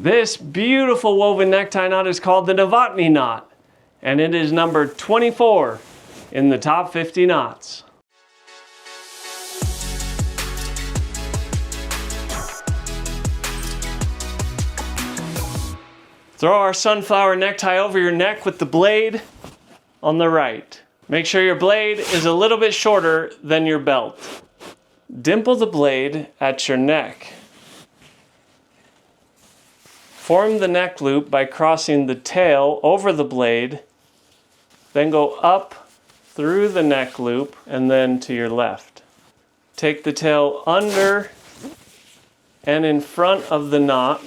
This beautiful woven necktie knot is called the Novotny Knot, and it is number 24 in the top 50 knots. Throw our sunflower necktie over your neck with the blade on the right. Make sure your blade is a little bit shorter than your belt. Dimple the blade at your neck. Form the neck loop by crossing the tail over the blade, then go up through the neck loop and then to your left. Take the tail under and in front of the knot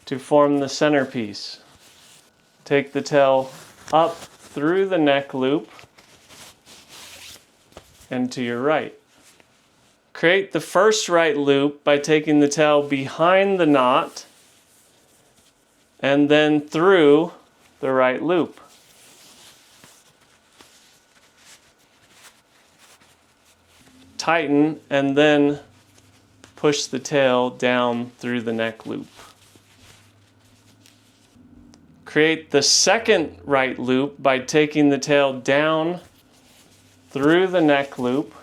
to form the centerpiece. Take the tail up through the neck loop and to your right. Create the first right loop by taking the tail behind the knot and then through the right loop. Tighten and then push the tail down through the neck loop. Create the second right loop by taking the tail down through the neck loop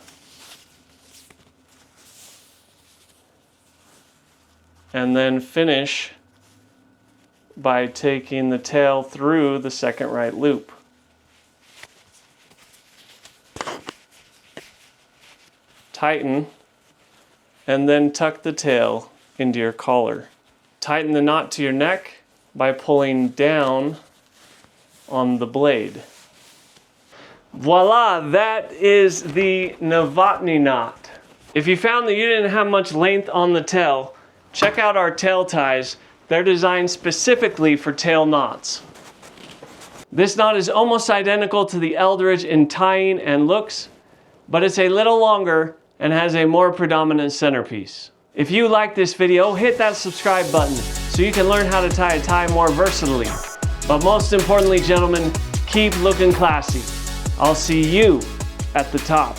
and then finish by taking the tail through the second right loop. Tighten and then tuck the tail into your collar. Tighten the knot to your neck by pulling down on the blade. Voila, that is the Novotny knot. If you found that you didn't have much length on the tail, check out our tail ties. They're designed specifically for tail knots. This knot is almost identical to the Eldredge in tying and looks, but it's a little longer and has a more predominant centerpiece. If you like this video, hit that subscribe button so you can learn how to tie a tie more versatilely. But most importantly, gentlemen, keep looking classy. I'll see you at the top.